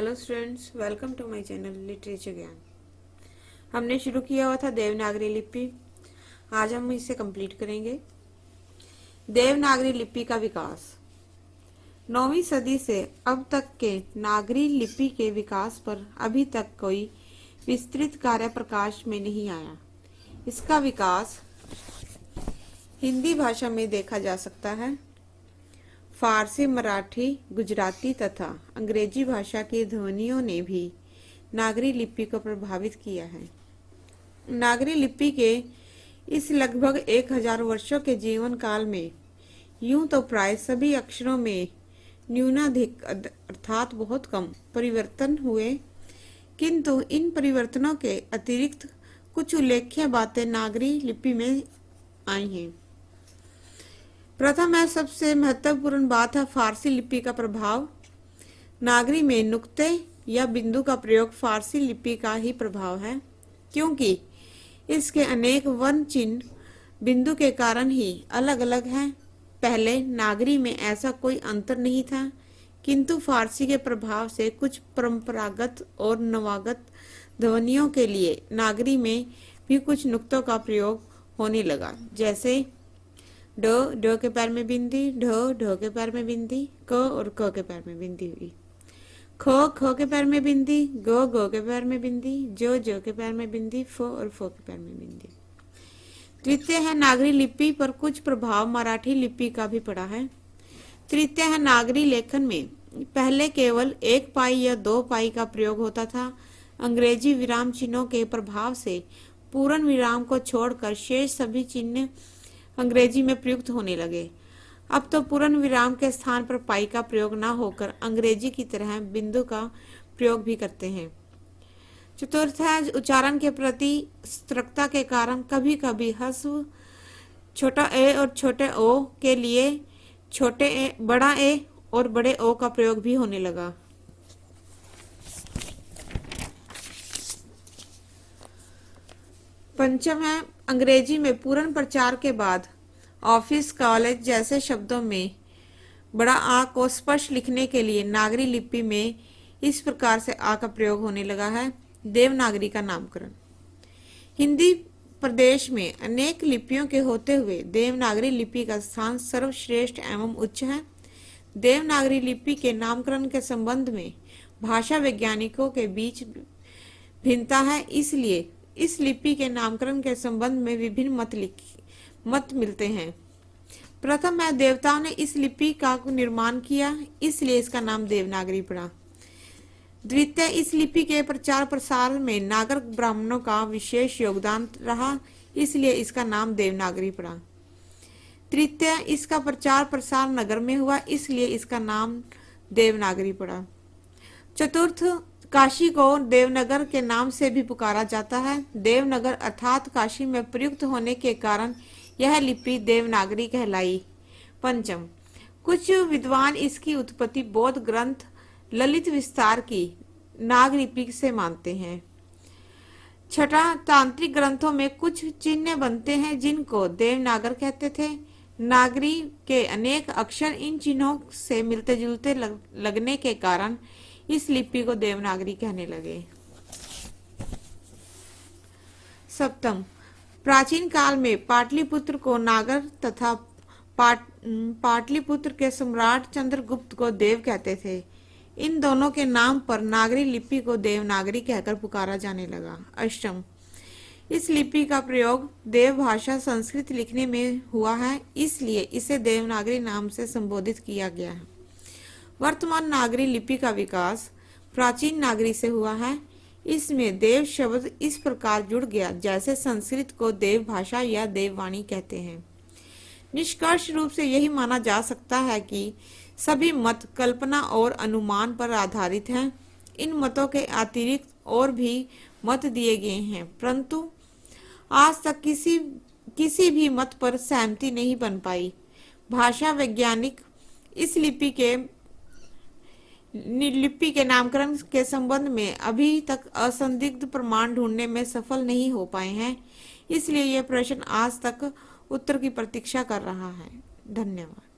Hello students, welcome to my channel literature Gyan. हमने शुरू किया हुआ था देवनागरी लिपि। आज हम इसे कंप्लीट करेंगे। देवनागरी लिपि का विकास 9वीं सदी से अब तक के नागरी लिपि के विकास पर अभी तक कोई विस्तृत कार्य प्रकाश में नहीं आया। इसका विकास हिंदी भाषा में देखा जा सकता है। फारसी, मराठी, गुजराती तथा अंग्रेजी भाषा की ध्वनियों ने भी नागरी लिपि को प्रभावित किया है। नागरी लिपि के इस लगभग 1000 वर्षों के जीवन काल में यूं तो प्राय सभी अक्षरों में न्यूनाधिक अर्थात बहुत कम परिवर्तन हुए, किंतु इन परिवर्तनों के अतिरिक्त कुछ उल्लेख्य बातें नागरी लिपि में आई हैं। प्रथम है, सबसे महत्वपूर्ण बात है फारसी लिपि का प्रभाव। नागरी में नुक्ते या बिंदु का प्रयोग फारसी लिपि का ही प्रभाव है, क्योंकि इसके अनेक वर्ण चिन्ह बिंदु के कारण ही अलग अलग हैं। पहले नागरी में ऐसा कोई अंतर नहीं था, किंतु फारसी के प्रभाव से कुछ परंपरागत और नवागत ध्वनियों के लिए नागरी में भी कुछ नुक्तों का प्रयोग होने लगा, जैसे ड, ड के पैर में बिंदी, ढ, ढ के पैर में बिंदी, क और क के पैर में बिंदी हुई, ख, ख के पैर में बिंदी, ग, ग के पैर में बिंदी, ज के पैर में बिंदी, फ और फ के पैर में बिंदी। द्वितीय है, नागरी लिपि पर कुछ प्रभाव मराठी लिपि का भी पड़ा है। तृतीय है, नागरी लेखन में पहले केवल 1 पाई या 2 पाई का प्रयोग होता था। अंग्रेजी विराम चिन्हों के प्रभाव से पूर्ण विराम को छोड़कर शेष सभी चिन्ह अंग्रेजी में प्रयुक्त होने लगे। अब तो पूर्ण विराम के स्थान पर पाई का प्रयोग न होकर अंग्रेजी की तरह बिंदु का प्रयोग भी करते हैं। चतुर्थ है, उच्चारण के प्रति सतर्कता के कारण कभी कभी ह्रस्व छोटा ए और छोटे ओ के लिए छोटे ए, बड़ा ए और बड़े ओ का प्रयोग भी होने लगा। पंचम है, अंग्रेजी में पूर्ण प्रचार के बाद ऑफिस, कॉलेज जैसे शब्दों में बड़ा आ को स्पष्ट लिखने के लिए नागरी लिपि में इस प्रकार से आ का प्रयोग होने लगा है। देवनागरी का नामकरण। हिंदी प्रदेश में अनेक लिपियों के होते हुए देवनागरी लिपि का स्थान सर्वश्रेष्ठ एवं उच्च है। देवनागरी लिपि के नामकरण के संबंध में भाषा वैज्ञानिकों के बीच भिन्नता है, इसलिए इस लिपि के नामकरण के संबंध में विभिन्न मत मिलते हैं। प्रथम है, देवताओं ने इस लिपि का निर्माण किया, इसलिए इसका नाम देवनागरी पड़ा। द्वितीय, इस लिपि के प्रचार प्रसार में नागर ब्राह्मणों का विशेष योगदान रहा, इसलिए इसका नाम देवनागरी पड़ा। तृतीय, इसका प्रचार प्रसार नगर में हुआ, इसलिए इसका नाम देवनागरी पड़ा। चतुर्थ, काशी को देवनगर के नाम से भी पुकारा जाता है। देवनगर अर्थात काशी में प्रयुक्त होने के कारण यह लिपि देवनागरी कहलाई। पंचम, कुछ विद्वान इसकी उत्पत्ति बौद्ध ग्रंथ ललित विस्तार की नागलिपि से मानते हैं। छठा, तांत्रिक ग्रंथों में कुछ चिन्ह बनते हैं जिनको देवनागर कहते थे। नागरी के अनेक अक्षर इन चिन्हों से मिलते जुलते लगने के कारण इस लिपि को देवनागरी कहने लगे। सप्तम, प्राचीन काल में पाटलिपुत्र को नागर तथा पाटलिपुत्र के सम्राट चंद्रगुप्त को देव कहते थे। इन दोनों के नाम पर नागरी लिपि को देवनागरी कहकर पुकारा जाने लगा। अष्टम, इस लिपि का प्रयोग देव भाषा संस्कृत लिखने में हुआ है, इसलिए इसे देवनागरी नाम से संबोधित किया गया है। वर्तमान नागरी लिपि का विकास प्राचीन नागरी से हुआ है। इसमें देव शब्द इस प्रकार जुड़ गया जैसे संस्कृत को देव भाषा या देववाणी कहते हैं। निष्कर्ष रूप से यही माना जा सकता है कि सभी मत कल्पना और अनुमान पर आधारित हैं। इन मतों के अतिरिक्त और भी मत दिए गए हैं, परंतु आज तक किसी भी मत पर सहमति नहीं बन पाई। भाषा वैज्ञानिक इस लिपि के नामकरण के संबंध में अभी तक असंदिग्ध प्रमाण ढूंढने में सफल नहीं हो पाए हैं, इसलिए यह प्रश्न आज तक उत्तर की प्रतीक्षा कर रहा है। धन्यवाद।